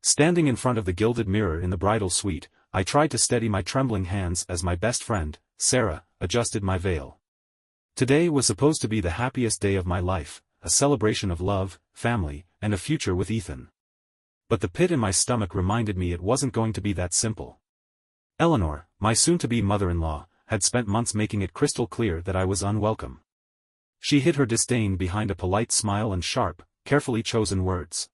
Standing in front of the gilded mirror in the bridal suite, I tried to steady my trembling hands as my best friend, Sarah, adjusted my veil. Today was supposed to be the happiest day of my life, a celebration of love, family, and a future with Ethan. But the pit in my stomach reminded me it wasn't going to be that simple. Eleanor, my soon-to-be mother-in-law, had spent months making it crystal clear that I was unwelcome. She hid her disdain behind a polite smile and sharp, carefully chosen words.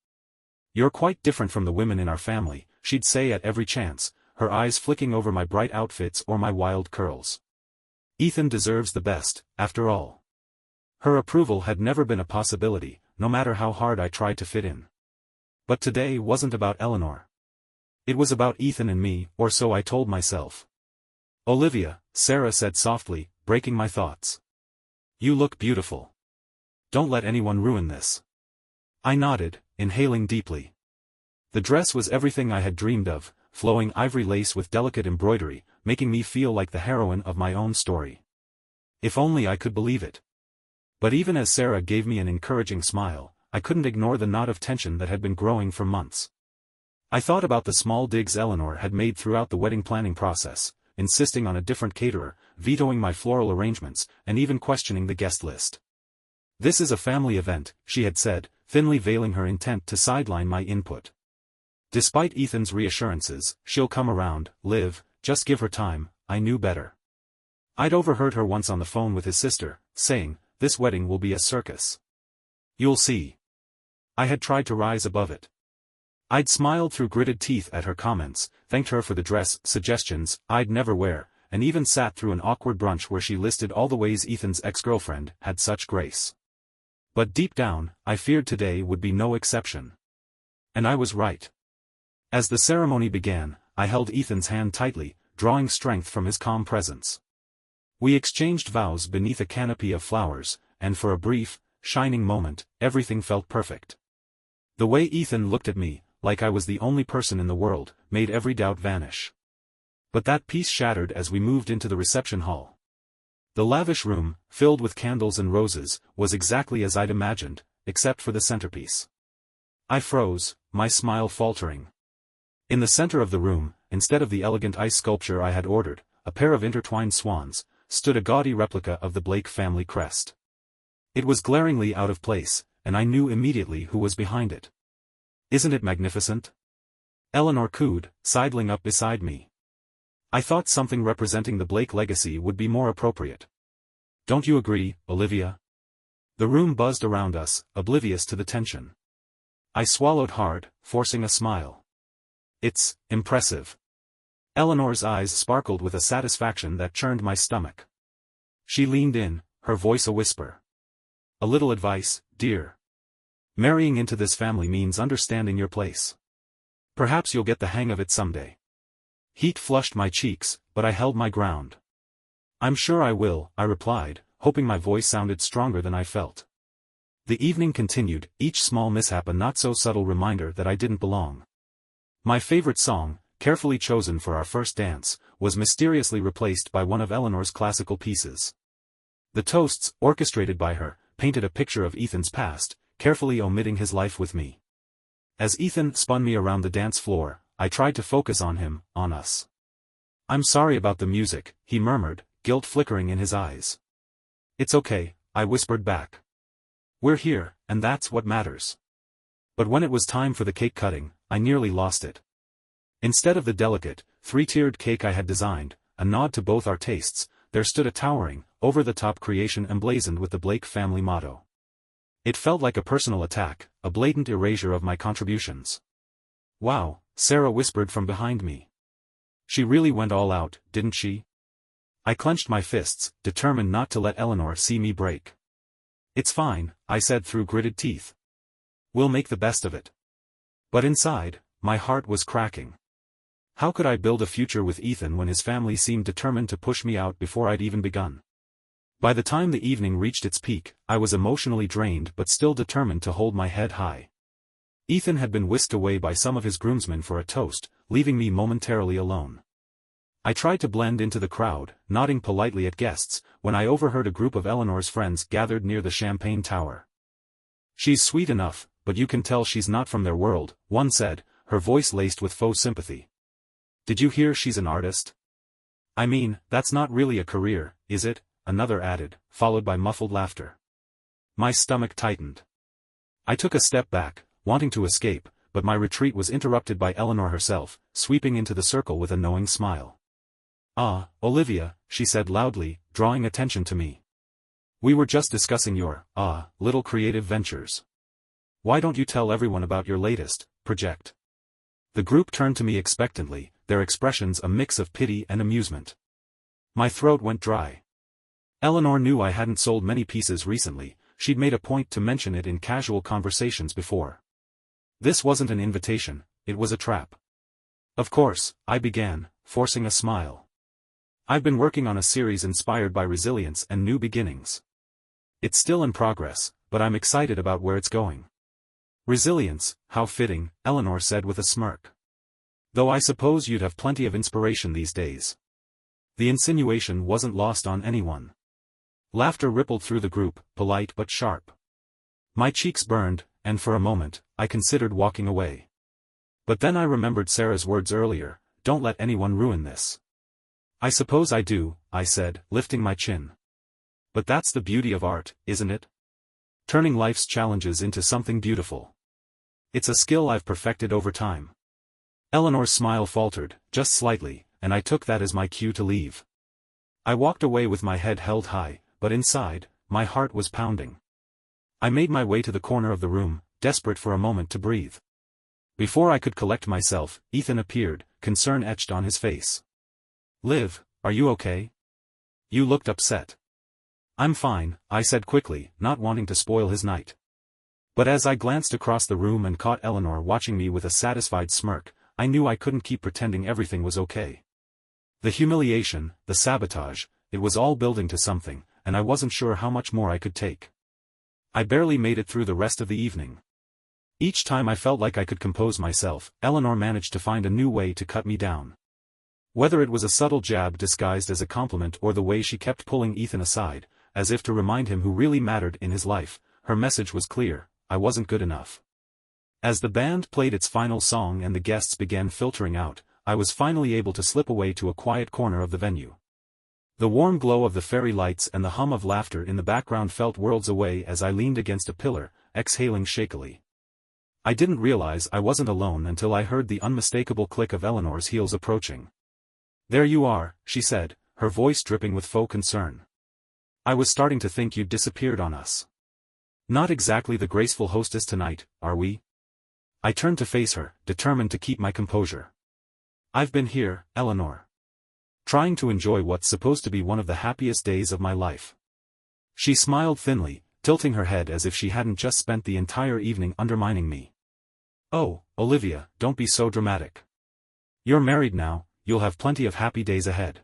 "You're quite different from the women in our family," she'd say at every chance, her eyes flicking over my bright outfits or my wild curls. "Ethan deserves the best, after all." Her approval had never been a possibility, no matter how hard I tried to fit in. But today wasn't about Eleanor. It was about Ethan and me, or so I told myself. "Olivia," Sarah said softly, breaking my thoughts. "You look beautiful. Don't let anyone ruin this." I nodded, inhaling deeply. The dress was everything I had dreamed of, flowing ivory lace with delicate embroidery, making me feel like the heroine of my own story. If only I could believe it. But even as Sarah gave me an encouraging smile, I couldn't ignore the knot of tension that had been growing for months. I thought about the small digs Eleanor had made throughout the wedding planning process, insisting on a different caterer, vetoing my floral arrangements, and even questioning the guest list. "This is a family event," she had said, thinly veiling her intent to sideline my input. Despite Ethan's reassurances, "She'll come around, Liv, just give her time," I knew better. I'd overheard her once on the phone with his sister, saying, "This wedding will be a circus. You'll see." I had tried to rise above it. I'd smiled through gritted teeth at her comments, thanked her for the dress suggestions I'd never wear, and even sat through an awkward brunch where she listed all the ways Ethan's ex-girlfriend had such grace. But deep down, I feared today would be no exception. And I was right. As the ceremony began, I held Ethan's hand tightly, drawing strength from his calm presence. We exchanged vows beneath a canopy of flowers, and for a brief, shining moment, everything felt perfect. The way Ethan looked at me, like I was the only person in the world, made every doubt vanish. But that peace shattered as we moved into the reception hall. The lavish room, filled with candles and roses, was exactly as I'd imagined, except for the centerpiece. I froze, my smile faltering. In the center of the room, instead of the elegant ice sculpture I had ordered, a pair of intertwined swans, stood a gaudy replica of the Blake family crest. It was glaringly out of place, and I knew immediately who was behind it. "Isn't it magnificent?" Eleanor cooed, sidling up beside me. I thought something representing the Blake legacy would be more appropriate. "Don't you agree, Olivia?" The room buzzed around us, oblivious to the tension. I swallowed hard, forcing a smile. "It's impressive." Eleanor's eyes sparkled with a satisfaction that churned my stomach. She leaned in, her voice a whisper. "A little advice, dear. Marrying into this family means understanding your place. Perhaps you'll get the hang of it someday." Heat flushed my cheeks, but I held my ground. "I'm sure I will," I replied, hoping my voice sounded stronger than I felt. The evening continued, each small mishap a not-so-subtle reminder that I didn't belong. My favorite song, carefully chosen for our first dance, was mysteriously replaced by one of Eleanor's classical pieces. The toasts, orchestrated by her, painted a picture of Ethan's past, carefully omitting his life with me. As Ethan spun me around the dance floor, I tried to focus on him, on us. "I'm sorry about the music," he murmured, guilt flickering in his eyes. "It's okay," I whispered back. "We're here, and that's what matters." But when it was time for the cake cutting, I nearly lost it. Instead of the delicate, three-tiered cake I had designed, a nod to both our tastes, there stood a towering, over-the-top creation emblazoned with the Blake family motto. It felt like a personal attack, a blatant erasure of my contributions. "Wow," Sarah whispered from behind me. "She really went all out, didn't she?" I clenched my fists, determined not to let Eleanor see me break. "It's fine," I said through gritted teeth. "We'll make the best of it." But inside, my heart was cracking. How could I build a future with Ethan when his family seemed determined to push me out before I'd even begun? By the time the evening reached its peak, I was emotionally drained but still determined to hold my head high. Ethan had been whisked away by some of his groomsmen for a toast, leaving me momentarily alone. I tried to blend into the crowd, nodding politely at guests, when I overheard a group of Eleanor's friends gathered near the champagne tower. "She's sweet enough, but you can tell she's not from their world," one said, her voice laced with faux sympathy. Did you hear she's an artist? I mean, that's not really a career, is it? Another added, followed by muffled laughter. My stomach tightened. I took a step back, wanting to escape, but my retreat was interrupted by Eleanor herself, sweeping into the circle with a knowing smile. Ah, Olivia, she said loudly, drawing attention to me. We were just discussing your, little creative ventures. Why don't you tell everyone about your latest project? The group turned to me expectantly, their expressions a mix of pity and amusement. My throat went dry. Eleanor knew I hadn't sold many pieces recently, she'd made a point to mention it in casual conversations before. This wasn't an invitation, it was a trap. Of course, I began, forcing a smile. I've been working on a series inspired by resilience and new beginnings. It's still in progress, but I'm excited about where it's going. Resilience, how fitting, Eleanor said with a smirk. Though I suppose you'd have plenty of inspiration these days. The insinuation wasn't lost on anyone. Laughter rippled through the group, polite but sharp. My cheeks burned, and for a moment, I considered walking away. But then I remembered Sarah's words earlier, don't let anyone ruin this. I suppose I do, I said, lifting my chin. But that's the beauty of art, isn't it? Turning life's challenges into something beautiful. It's a skill I've perfected over time. Eleanor's smile faltered, just slightly, and I took that as my cue to leave. I walked away with my head held high, but inside, my heart was pounding. I made my way to the corner of the room, desperate for a moment to breathe. Before I could collect myself, Ethan appeared, concern etched on his face. Liv, are you okay? You looked upset. I'm fine, I said quickly, not wanting to spoil his night. But as I glanced across the room and caught Eleanor watching me with a satisfied smirk, I knew I couldn't keep pretending everything was okay. The humiliation, the sabotage, it was all building to something, and I wasn't sure how much more I could take. I barely made it through the rest of the evening. Each time I felt like I could compose myself, Eleanor managed to find a new way to cut me down. Whether it was a subtle jab disguised as a compliment or the way she kept pulling Ethan aside, as if to remind him who really mattered in his life, her message was clear, I wasn't good enough. As the band played its final song and the guests began filtering out, I was finally able to slip away to a quiet corner of the venue. The warm glow of the fairy lights and the hum of laughter in the background felt worlds away as I leaned against a pillar, exhaling shakily. I didn't realize I wasn't alone until I heard the unmistakable click of Eleanor's heels approaching. There you are, she said, her voice dripping with faux concern. I was starting to think you'd disappeared on us. Not exactly the graceful hostess tonight, are we? I turned to face her, determined to keep my composure. I've been here, Eleanor. Trying to enjoy what's supposed to be one of the happiest days of my life. She smiled thinly, tilting her head as if she hadn't just spent the entire evening undermining me. Oh, Olivia, don't be so dramatic. You're married now, you'll have plenty of happy days ahead.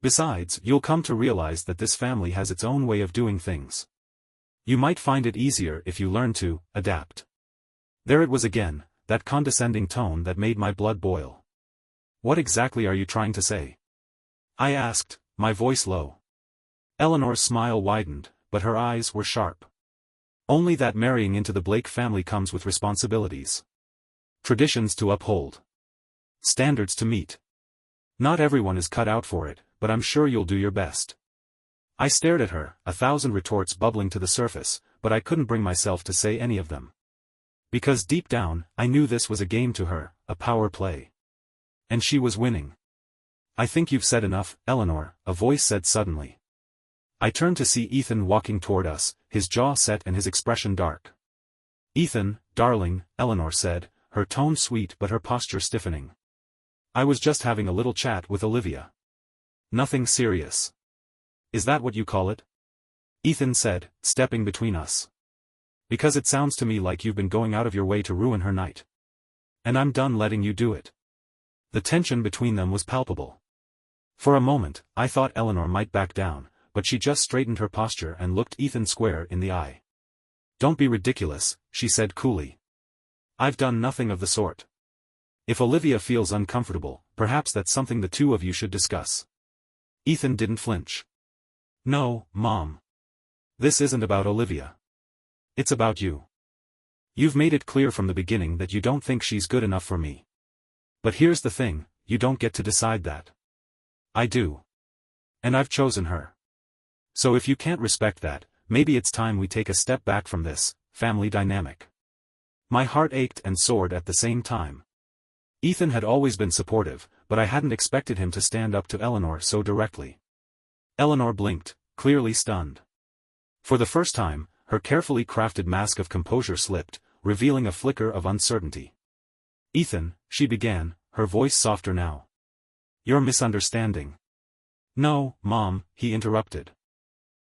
Besides, you'll come to realize that this family has its own way of doing things. You might find it easier if you learn to adapt. There it was again, that condescending tone that made my blood boil. What exactly are you trying to say? I asked, my voice low. Eleanor's smile widened, but her eyes were sharp. Only that marrying into the Blake family comes with responsibilities. Traditions to uphold. Standards to meet. Not everyone is cut out for it, but I'm sure you'll do your best. I stared at her, 1,000 retorts bubbling to the surface, but I couldn't bring myself to say any of them. Because deep down, I knew this was a game to her, a power play. And she was winning. I think you've said enough, Eleanor, a voice said suddenly. I turned to see Ethan walking toward us, his jaw set and his expression dark. Ethan, darling, Eleanor said, her tone sweet but her posture stiffening. I was just having a little chat with Olivia. Nothing serious. Is that what you call it? Ethan said, stepping between us. Because it sounds to me like you've been going out of your way to ruin her night. And I'm done letting you do it. The tension between them was palpable. For a moment, I thought Eleanor might back down, but she just straightened her posture and looked Ethan square in the eye. Don't be ridiculous, she said coolly. I've done nothing of the sort. If Olivia feels uncomfortable, perhaps that's something the two of you should discuss. Ethan didn't flinch. No, Mom. This isn't about Olivia. It's about you. You've made it clear from the beginning that you don't think she's good enough for me. But here's the thing, you don't get to decide that. I do. And I've chosen her. So if you can't respect that, maybe it's time we take a step back from this family dynamic. My heart ached and soared at the same time. Ethan had always been supportive, but I hadn't expected him to stand up to Eleanor so directly. Eleanor blinked, clearly stunned. For the first time, her carefully crafted mask of composure slipped, revealing a flicker of uncertainty. Ethan, she began, her voice softer now. You're misunderstanding. No, Mom, he interrupted.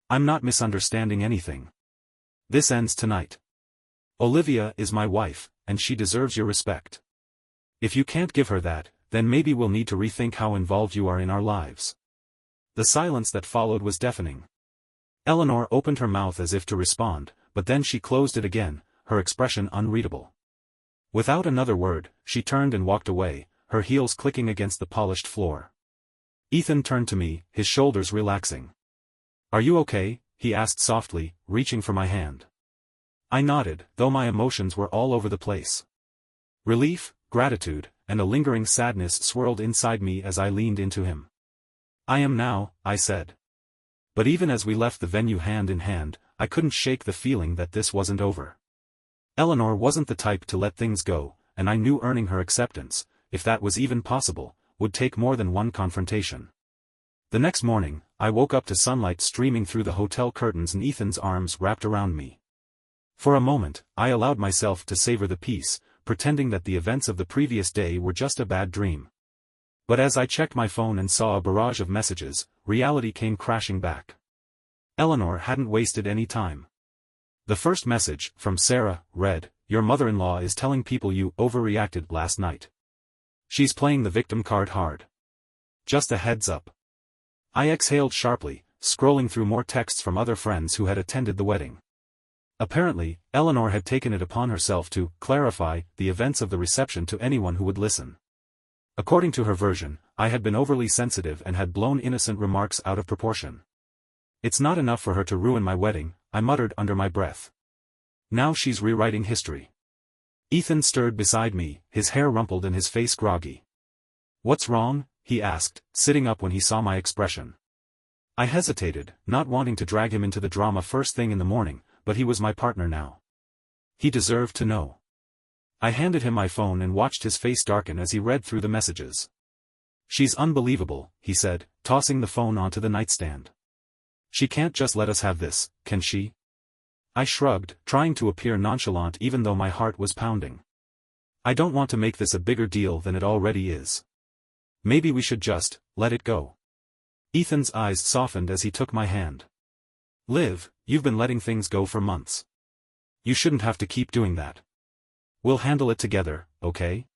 I'm not misunderstanding anything. This ends tonight. Olivia is my wife, and she deserves your respect. If you can't give her that, then maybe we'll need to rethink how involved you are in our lives. The silence that followed was deafening. Eleanor opened her mouth as if to respond, but then she closed it again, her expression unreadable. Without another word, she turned and walked away, her heels clicking against the polished floor. Ethan turned to me, his shoulders relaxing. Are you okay? He asked softly, reaching for my hand. I nodded, though my emotions were all over the place. Relief, gratitude, and a lingering sadness swirled inside me as I leaned into him. I am now, I said. But even as we left the venue hand in hand, I couldn't shake the feeling that this wasn't over. Eleanor wasn't the type to let things go, and I knew earning her acceptance, if that was even possible, would take more than one confrontation. The next morning, I woke up to sunlight streaming through the hotel curtains and Ethan's arms wrapped around me. For a moment, I allowed myself to savor the peace, pretending that the events of the previous day were just a bad dream. But as I checked my phone and saw a barrage of messages, reality came crashing back. Eleanor hadn't wasted any time. The first message, from Sarah, read, Your mother-in-law is telling people you overreacted last night. She's playing the victim card hard. Just a heads up. I exhaled sharply, scrolling through more texts from other friends who had attended the wedding. Apparently, Eleanor had taken it upon herself to clarify the events of the reception to anyone who would listen. According to her version, I had been overly sensitive and had blown innocent remarks out of proportion. It's not enough for her to ruin my wedding, I muttered under my breath. Now she's rewriting history. Ethan stirred beside me, his hair rumpled and his face groggy. What's wrong? He asked, sitting up when he saw my expression. I hesitated, not wanting to drag him into the drama first thing in the morning, but he was my partner now. He deserved to know. I handed him my phone and watched his face darken as he read through the messages. She's unbelievable, he said, tossing the phone onto the nightstand. She can't just let us have this, can she? I shrugged, trying to appear nonchalant even though my heart was pounding. I don't want to make this a bigger deal than it already is. Maybe we should just let it go. Ethan's eyes softened as he took my hand. Liv, you've been letting things go for months. You shouldn't have to keep doing that. We'll handle it together, okay?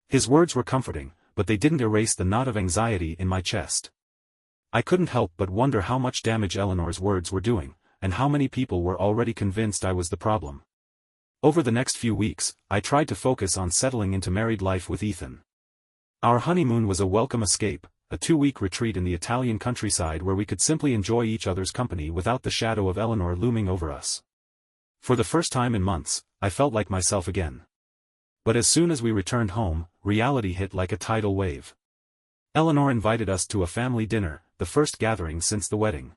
His words were comforting, but they didn't erase the knot of anxiety in my chest. I couldn't help but wonder how much damage Eleanor's words were doing, and how many people were already convinced I was the problem. Over the next few weeks, I tried to focus on settling into married life with Ethan. Our honeymoon was a welcome escape, a 2-week retreat in the Italian countryside where we could simply enjoy each other's company without the shadow of Eleanor looming over us. For the first time in months, I felt like myself again. But as soon as we returned home, reality hit like a tidal wave. Eleanor invited us to a family dinner, the first gathering since the wedding.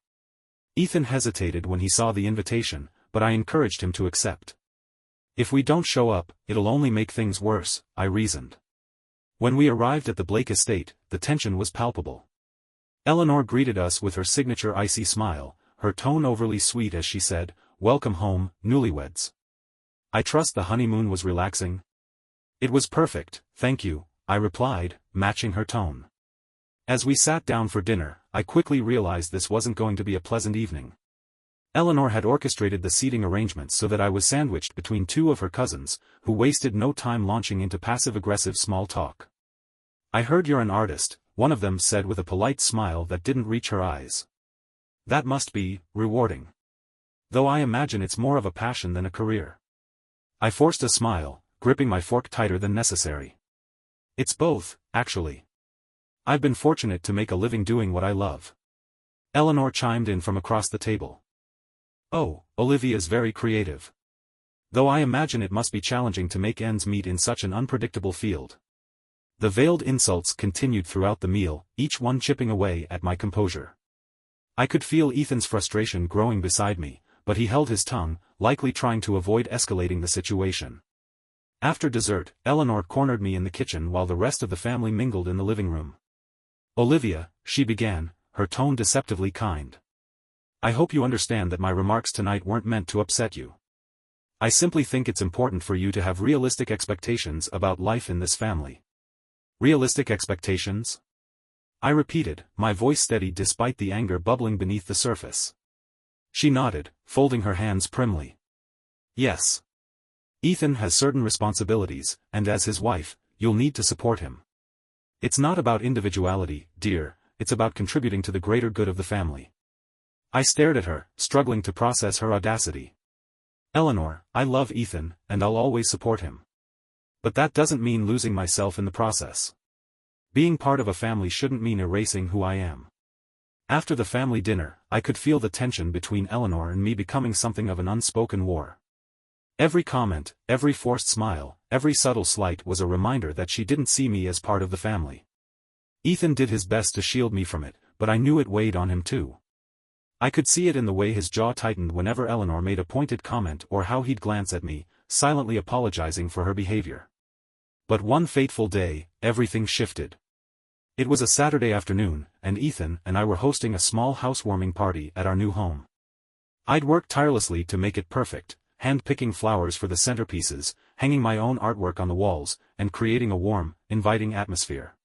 Ethan hesitated when he saw the invitation, but I encouraged him to accept. If we don't show up, it'll only make things worse, I reasoned. When we arrived at the Blake estate, the tension was palpable. Eleanor greeted us with her signature icy smile, her tone overly sweet as she said, Welcome home, newlyweds. I trust the honeymoon was relaxing. It was perfect, thank you, I replied, matching her tone. As we sat down for dinner, I quickly realized this wasn't going to be a pleasant evening. Eleanor had orchestrated the seating arrangements so that I was sandwiched between two of her cousins, who wasted no time launching into passive-aggressive small talk. I heard you're an artist, one of them said with a polite smile that didn't reach her eyes. That must be rewarding. Though I imagine it's more of a passion than a career. I forced a smile, gripping my fork tighter than necessary. It's both, actually. I've been fortunate to make a living doing what I love. Eleanor chimed in from across the table. Oh, Olivia's very creative. Though I imagine it must be challenging to make ends meet in such an unpredictable field. The veiled insults continued throughout the meal, each one chipping away at my composure. I could feel Ethan's frustration growing beside me, but he held his tongue, likely trying to avoid escalating the situation. After dessert, Eleanor cornered me in the kitchen while the rest of the family mingled in the living room. "Olivia," she began, her tone deceptively kind. "I hope you understand that my remarks tonight weren't meant to upset you. I simply think it's important for you to have realistic expectations about life in this family." "Realistic expectations?" I repeated, my voice steady despite the anger bubbling beneath the surface. She nodded, folding her hands primly. "Yes. Ethan has certain responsibilities, and as his wife, you'll need to support him. It's not about individuality, dear, it's about contributing to the greater good of the family." I stared at her, struggling to process her audacity. "Eleanor, I love Ethan, and I'll always support him. But that doesn't mean losing myself in the process. Being part of a family shouldn't mean erasing who I am." After the family dinner, I could feel the tension between Eleanor and me becoming something of an unspoken war. Every comment, every forced smile, every subtle slight was a reminder that she didn't see me as part of the family. Ethan did his best to shield me from it, but I knew it weighed on him too. I could see it in the way his jaw tightened whenever Eleanor made a pointed comment or how he'd glance at me, silently apologizing for her behavior. But one fateful day, everything shifted. It was a Saturday afternoon, and Ethan and I were hosting a small housewarming party at our new home. I'd worked tirelessly to make it perfect, hand-picking flowers for the centerpieces, hanging my own artwork on the walls, and creating a warm, inviting atmosphere.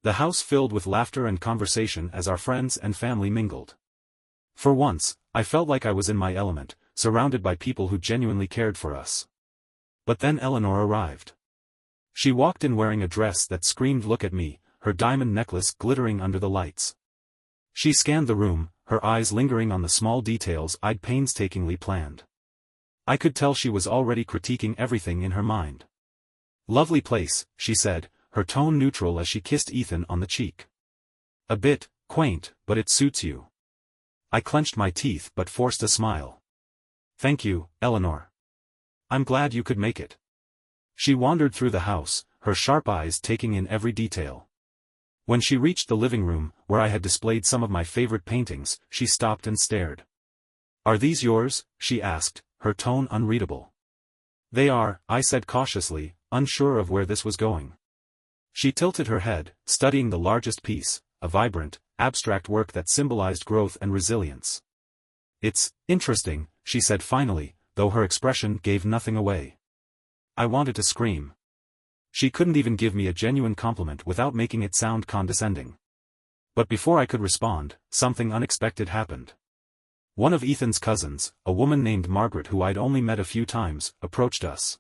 The house filled with laughter and conversation as our friends and family mingled. For once, I felt like I was in my element, surrounded by people who genuinely cared for us. But then Eleanor arrived. She walked in wearing a dress that screamed "Look at me," her diamond necklace glittering under the lights. She scanned the room, her eyes lingering on the small details I'd painstakingly planned. I could tell she was already critiquing everything in her mind. "Lovely place," she said, her tone neutral as she kissed Ethan on the cheek. "A bit quaint, but it suits you." I clenched my teeth but forced a smile. "Thank you, Eleanor. I'm glad you could make it." She wandered through the house, her sharp eyes taking in every detail. When she reached the living room, where I had displayed some of my favorite paintings, she stopped and stared. "Are these yours?" she asked, her tone unreadable. "They are," I said cautiously, unsure of where this was going. She tilted her head, studying the largest piece, a vibrant, abstract work that symbolized growth and resilience. "It's interesting," she said finally, though her expression gave nothing away. I wanted to scream. She couldn't even give me a genuine compliment without making it sound condescending. But before I could respond, something unexpected happened. One of Ethan's cousins, a woman named Margaret who I'd only met a few times, approached us.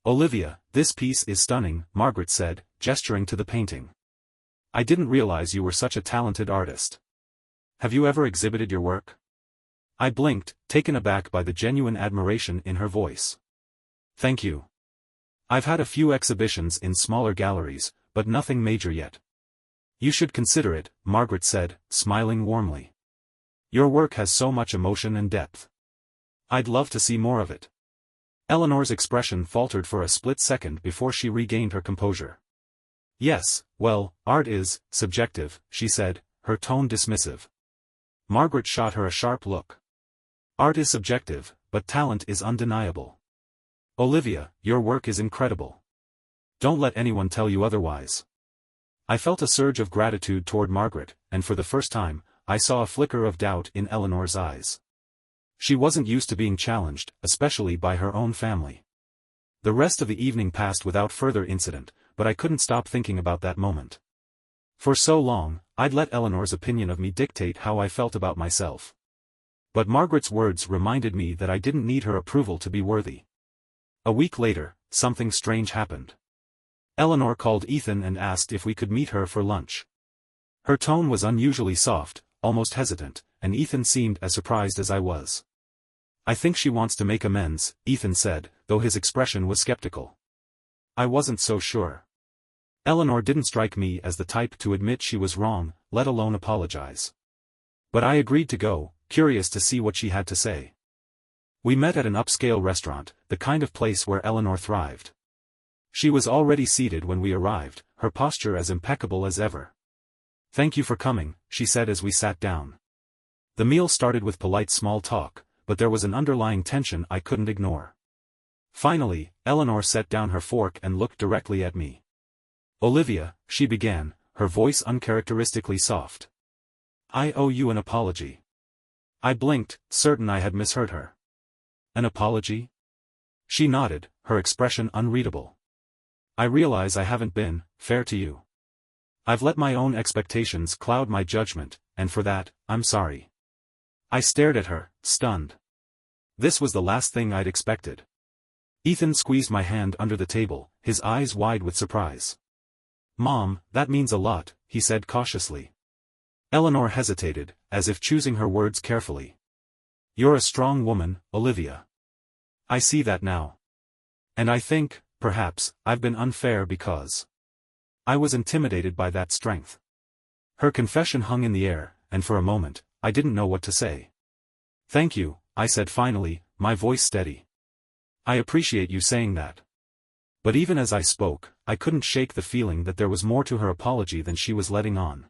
"Olivia, this piece is stunning," Margaret said, gesturing to the painting. "I didn't realize you were such a talented artist. Have you ever exhibited your work?" I blinked, taken aback by the genuine admiration in her voice. "Thank you. I've had a few exhibitions in smaller galleries, but nothing major yet." "You should consider it," Margaret said, smiling warmly. "Your work has so much emotion and depth. I'd love to see more of it." Eleanor's expression faltered for a split second before she regained her composure. "Yes, well, art is subjective," she said, her tone dismissive. Margaret shot her a sharp look. "Art is subjective, but talent is undeniable. Olivia, your work is incredible. Don't let anyone tell you otherwise." I felt a surge of gratitude toward Margaret, and for the first time, I saw a flicker of doubt in Eleanor's eyes. She wasn't used to being challenged, especially by her own family. The rest of the evening passed without further incident, but I couldn't stop thinking about that moment. For so long, I'd let Eleanor's opinion of me dictate how I felt about myself. But Margaret's words reminded me that I didn't need her approval to be worthy. A week later, something strange happened. Eleanor called Ethan and asked if we could meet her for lunch. Her tone was unusually soft, almost hesitant, and Ethan seemed as surprised as I was. "I think she wants to make amends," Ethan said, though his expression was skeptical. I wasn't so sure. Eleanor didn't strike me as the type to admit she was wrong, let alone apologize. But I agreed to go, curious to see what she had to say. We met at an upscale restaurant, the kind of place where Eleanor thrived. She was already seated when we arrived, her posture as impeccable as ever. "Thank you for coming," she said as we sat down. The meal started with polite small talk, but there was an underlying tension I couldn't ignore. Finally, Eleanor set down her fork and looked directly at me. "Olivia," she began, her voice uncharacteristically soft. "I owe you an apology." I blinked, certain I had misheard her. "An apology?" She nodded, her expression unreadable. "I realize I haven't been fair to you. I've let my own expectations cloud my judgment, and for that, I'm sorry." I stared at her, stunned. This was the last thing I'd expected. Ethan squeezed my hand under the table, his eyes wide with surprise. "Mom, that means a lot," he said cautiously. Eleanor hesitated, as if choosing her words carefully. "You're a strong woman, Olivia. I see that now. And I think, perhaps, I've been unfair because..." I was intimidated by that strength. Her confession hung in the air, and for a moment, I didn't know what to say. "Thank you," I said finally, my voice steady. "I appreciate you saying that." But even as I spoke, I couldn't shake the feeling that there was more to her apology than she was letting on.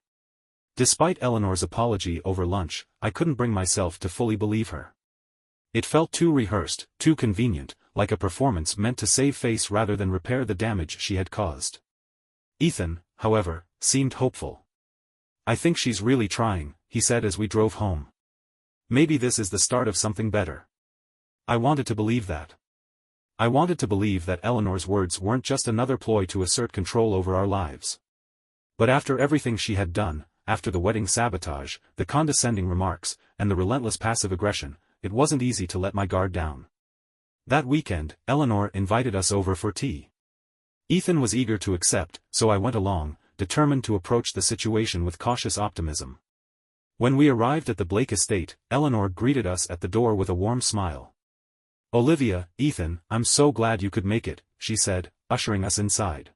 Despite Eleanor's apology over lunch, I couldn't bring myself to fully believe her. It felt too rehearsed, too convenient, like a performance meant to save face rather than repair the damage she had caused. Ethan, however, seemed hopeful. "I think she's really trying," he said as we drove home. "Maybe this is the start of something better." I wanted to believe that. I wanted to believe that Eleanor's words weren't just another ploy to assert control over our lives. But after everything she had done, after the wedding sabotage, the condescending remarks, and the relentless passive aggression, it wasn't easy to let my guard down. That weekend, Eleanor invited us over for tea. Ethan was eager to accept, so I went along, determined to approach the situation with cautious optimism. When we arrived at the Blake estate, Eleanor greeted us at the door with a warm smile. "Olivia, Ethan, I'm so glad you could make it," she said, ushering us inside.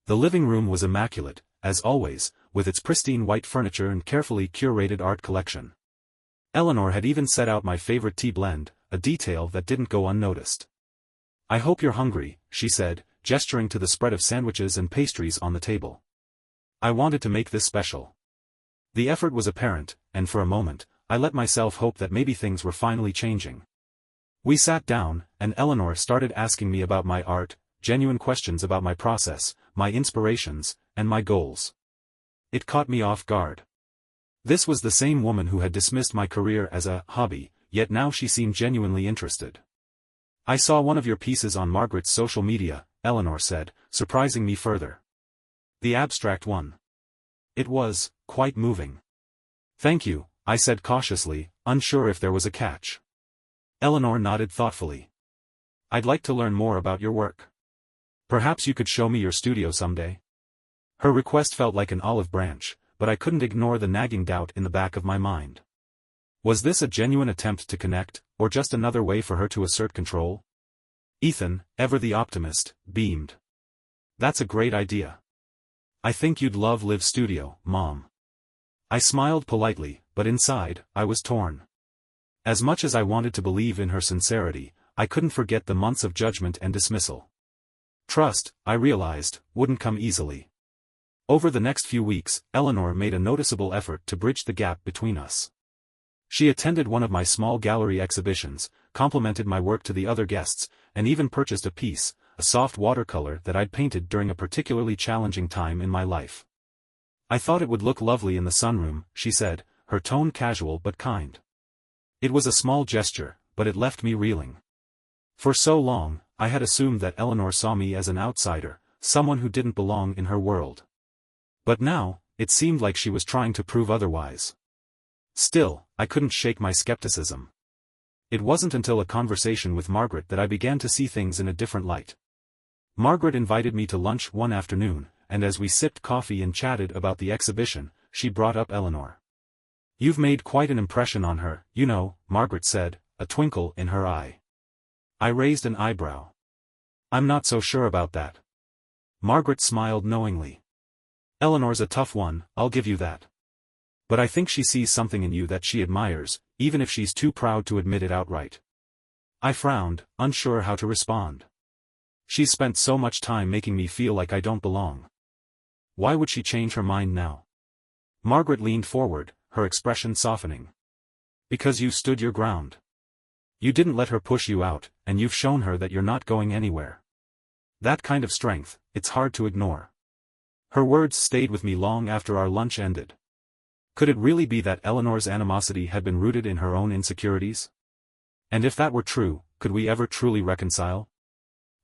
The living room was immaculate, as always, with its pristine white furniture and carefully curated art collection. Eleanor had even set out my favorite tea blend, a detail that didn't go unnoticed. "I hope you're hungry," she said, gesturing to the spread of sandwiches and pastries on the table. I wanted to make this special. The effort was apparent, and for a moment, I let myself hope that maybe things were finally changing. We sat down, and Eleanor started asking me about my art, genuine questions about my process, my inspirations, and my goals. It caught me off guard. This was the same woman who had dismissed my career as a hobby, yet now she seemed genuinely interested. "I saw one of your pieces on Margaret's social media," Eleanor said, surprising me further. "The abstract one. It was quite moving." "Thank you," I said cautiously, unsure if there was a catch. Eleanor nodded thoughtfully. "I'd like to learn more about your work. Perhaps you could show me your studio someday." Her request felt like an olive branch, but I couldn't ignore the nagging doubt in the back of my mind. Was this a genuine attempt to connect, or just another way for her to assert control? Ethan, ever the optimist, beamed. "That's a great idea. I think you'd love Liv's studio, Mom." I smiled politely, but inside, I was torn. As much as I wanted to believe in her sincerity, I couldn't forget the months of judgment and dismissal. Trust, I realized, wouldn't come easily. Over the next few weeks, Eleanor made a noticeable effort to bridge the gap between us. She attended one of my small gallery exhibitions, complimented my work to the other guests, and even purchased a piece, a soft watercolor that I'd painted during a particularly challenging time in my life. "I thought it would look lovely in the sunroom," she said, her tone casual but kind. It was a small gesture, but it left me reeling. For so long, I had assumed that Eleanor saw me as an outsider, someone who didn't belong in her world. But now, it seemed like she was trying to prove otherwise. Still, I couldn't shake my skepticism. It wasn't until a conversation with Margaret that I began to see things in a different light. Margaret invited me to lunch one afternoon, and as we sipped coffee and chatted about the exhibition, she brought up Eleanor. "You've made quite an impression on her, you know," Margaret said, a twinkle in her eye. I raised an eyebrow. "I'm not so sure about that." Margaret smiled knowingly. "Eleanor's a tough one, I'll give you that. But I think she sees something in you that she admires, even if she's too proud to admit it outright." I frowned, unsure how to respond. She's spent so much time making me feel like I don't belong. Why would she change her mind now? Margaret leaned forward, her expression softening. Because you stood your ground. You didn't let her push you out, and you've shown her that you're not going anywhere. That kind of strength, it's hard to ignore. Her words stayed with me long after our lunch ended. Could it really be that Eleanor's animosity had been rooted in her own insecurities? And if that were true, could we ever truly reconcile?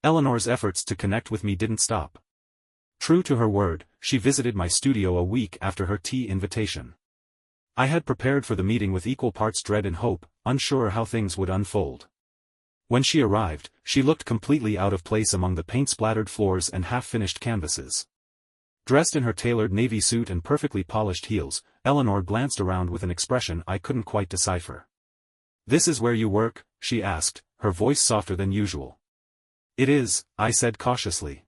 Eleanor's efforts to connect with me didn't stop. True to her word, she visited my studio a week after her tea invitation. I had prepared for the meeting with equal parts dread and hope, unsure how things would unfold. When she arrived, she looked completely out of place among the paint-splattered floors and half-finished canvases. Dressed in her tailored navy suit and perfectly polished heels, Eleanor glanced around with an expression I couldn't quite decipher. "This is where you work?" she asked, her voice softer than usual. "It is," I said cautiously.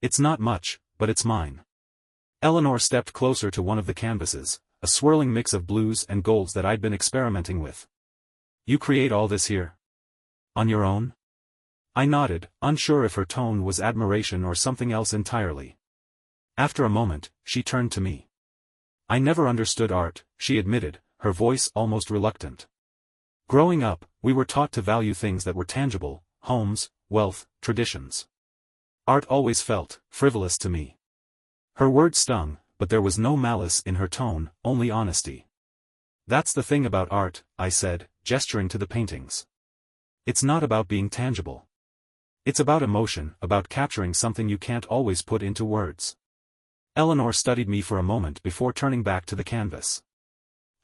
"It's not much, but it's mine." Eleanor stepped closer to one of the canvases, a swirling mix of blues and golds that I'd been experimenting with. "You create all this here? On your own?" I nodded, unsure if her tone was admiration or something else entirely. After a moment, she turned to me. "I never understood art," she admitted, her voice almost reluctant. "Growing up, we were taught to value things that were tangible: homes, wealth, traditions. Art always felt frivolous to me." Her words stung, but there was no malice in her tone, only honesty. "That's the thing about art," I said, gesturing to the paintings. "It's not about being tangible. It's about emotion, about capturing something you can't always put into words." Eleanor studied me for a moment before turning back to the canvas.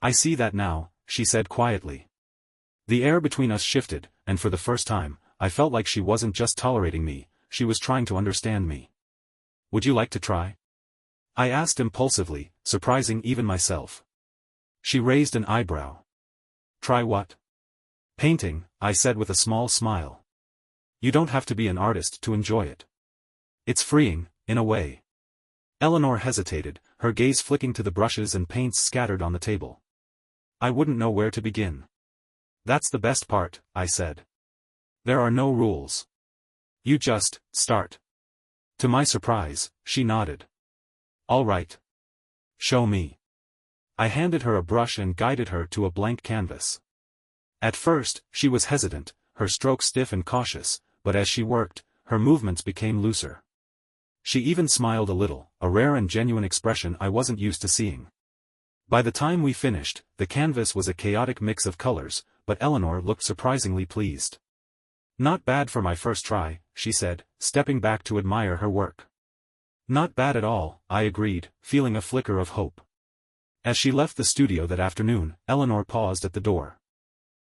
"I see that now," she said quietly. The air between us shifted, and for the first time, I felt like she wasn't just tolerating me, she was trying to understand me. "Would you like to try?" I asked impulsively, surprising even myself. She raised an eyebrow. "Try what?" "Painting," I said with a small smile. "You don't have to be an artist to enjoy it. It's freeing, in a way." Eleanor hesitated, her gaze flicking to the brushes and paints scattered on the table. "I wouldn't know where to begin." "That's the best part," I said. "There are no rules. You just start." To my surprise, she nodded. "All right. Show me." I handed her a brush and guided her to a blank canvas. At first, she was hesitant, her strokes stiff and cautious, but as she worked, her movements became looser. She even smiled a little, a rare and genuine expression I wasn't used to seeing. By the time we finished, the canvas was a chaotic mix of colors, but Eleanor looked surprisingly pleased. "Not bad for my first try," she said, stepping back to admire her work. "Not bad at all," I agreed, feeling a flicker of hope. As she left the studio that afternoon, Eleanor paused at the door.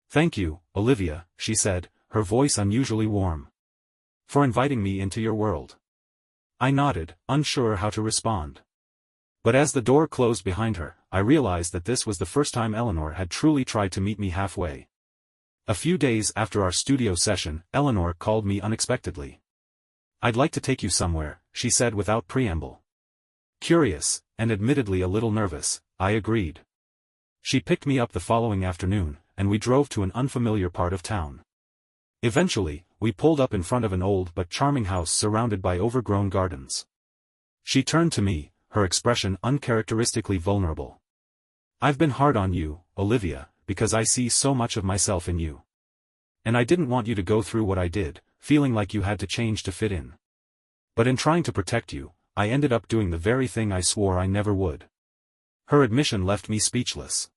"Thank you, Olivia," she said, her voice unusually warm. "For inviting me into your world." I nodded, unsure how to respond. But as the door closed behind her, I realized that this was the first time Eleanor had truly tried to meet me halfway. A few days after our studio session, Eleanor called me unexpectedly. "I'd like to take you somewhere," she said without preamble. Curious, and admittedly a little nervous, I agreed. She picked me up the following afternoon, and we drove to an unfamiliar part of town. Eventually, we pulled up in front of an old but charming house surrounded by overgrown gardens. She turned to me, her expression uncharacteristically vulnerable. "I've been hard on you, Olivia, because I see so much of myself in you. And I didn't want you to go through what I did, feeling like you had to change to fit in. But in trying to protect you, I ended up doing the very thing I swore I never would." Her admission left me speechless.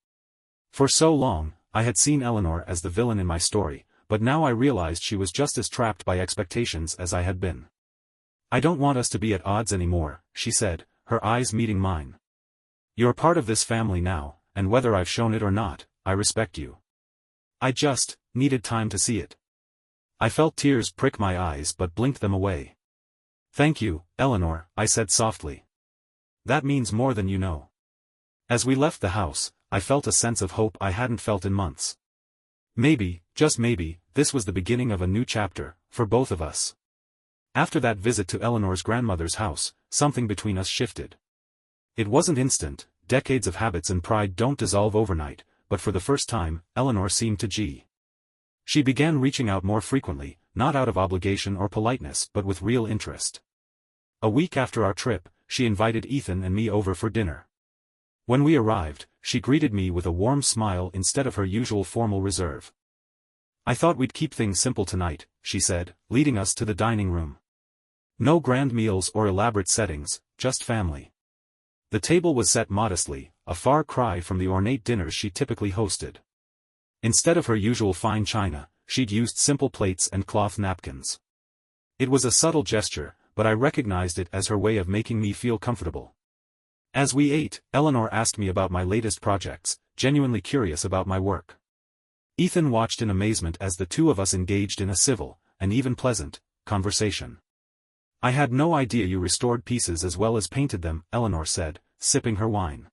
For so long, I had seen Eleanor as the villain in my story, but now I realized she was just as trapped by expectations as I had been. "I don't want us to be at odds anymore," she said, her eyes meeting mine. "You're part of this family now, and whether I've shown it or not, I respect you. I just needed time to see it." I felt tears prick my eyes but blinked them away. "Thank you, Eleanor," I said softly. "That means more than you know." As we left the house, I felt a sense of hope I hadn't felt in months. Maybe, just maybe, this was the beginning of a new chapter, for both of us. After that visit to Eleanor's grandmother's house, something between us shifted. It wasn't instant, decades of habits and pride don't dissolve overnight, but for the first time, Eleanor seemed to She began reaching out more frequently, not out of obligation or politeness but with real interest. A week after our trip, she invited Ethan and me over for dinner. When we arrived, she greeted me with a warm smile instead of her usual formal reserve. "I thought we'd keep things simple tonight," she said, leading us to the dining room. No grand meals or elaborate settings, just family. The table was set modestly, a far cry from the ornate dinners she typically hosted. Instead of her usual fine china, she'd used simple plates and cloth napkins. It was a subtle gesture, but I recognized it as her way of making me feel comfortable. As we ate, Eleanor asked me about my latest projects, genuinely curious about my work. Ethan watched in amazement as the two of us engaged in a civil, and even pleasant, conversation. "I had no idea you restored pieces as well as painted them," Eleanor said, sipping her wine.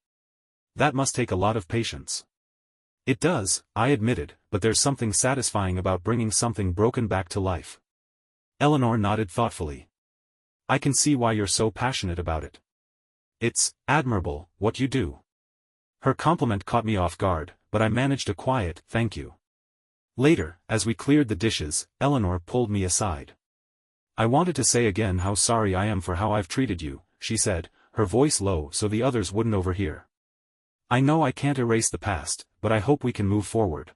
"That must take a lot of patience." "It does," I admitted, "but there's something satisfying about bringing something broken back to life." Eleanor nodded thoughtfully. "I can see why you're so passionate about it. It's admirable what you do." Her compliment caught me off guard, but I managed a quiet "thank you." Later, as we cleared the dishes, Eleanor pulled me aside. "I wanted to say again how sorry I am for how I've treated you," she said, her voice low so the others wouldn't overhear. "I know I can't erase the past, but I hope we can move forward."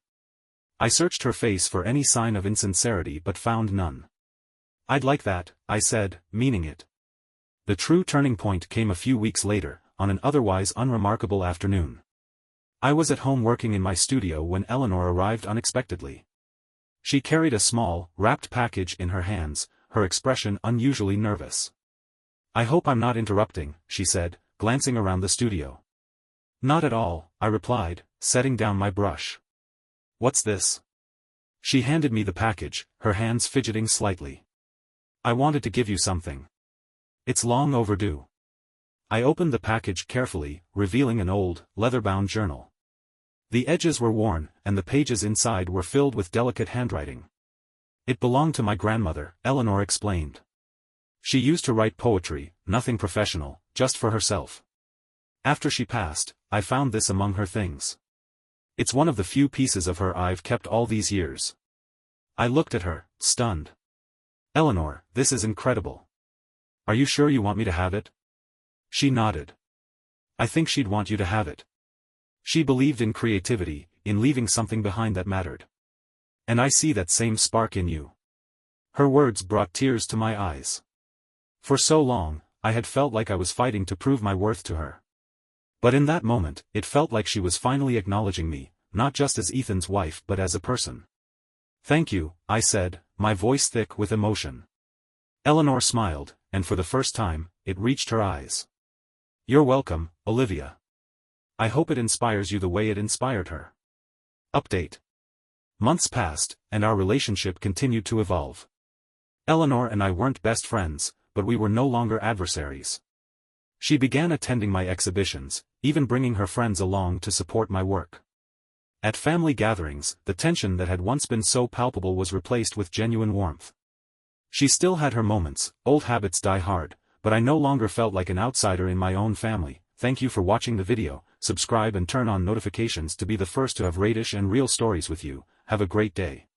I searched her face for any sign of insincerity but found none. "I'd like that," I said, meaning it. The true turning point came a few weeks later, on an otherwise unremarkable afternoon. I was at home working in my studio when Eleanor arrived unexpectedly. She carried a small, wrapped package in her hands, her expression unusually nervous. "I hope I'm not interrupting," she said, glancing around the studio. "Not at all," I replied, setting down my brush. "What's this?" She handed me the package, her hands fidgeting slightly. "I wanted to give you something. It's long overdue." I opened the package carefully, revealing an old, leather-bound journal. The edges were worn, and the pages inside were filled with delicate handwriting. "It belonged to my grandmother," Eleanor explained. "She used to write poetry, nothing professional, just for herself. After she passed, I found this among her things. It's one of the few pieces of her I've kept all these years." I looked at her, stunned. "Eleanor, this is incredible. Are you sure you want me to have it?" She nodded. "I think she'd want you to have it. She believed in creativity, in leaving something behind that mattered. And I see that same spark in you." Her words brought tears to my eyes. For so long, I had felt like I was fighting to prove my worth to her. But in that moment, it felt like she was finally acknowledging me, not just as Ethan's wife but as a person. "Thank you," I said, my voice thick with emotion. Eleanor smiled, and for the first time, it reached her eyes. "You're welcome, Olivia. I hope it inspires you the way it inspired her." Update. Months passed, and our relationship continued to evolve. Eleanor and I weren't best friends, but we were no longer adversaries. She began attending my exhibitions, even bringing her friends along to support my work. At family gatherings, the tension that had once been so palpable was replaced with genuine warmth. She still had her moments, old habits die hard, but I no longer felt like an outsider in my own family. Thank you for watching the video, subscribe and turn on notifications to be the first to have radish and real stories with you. Have a great day.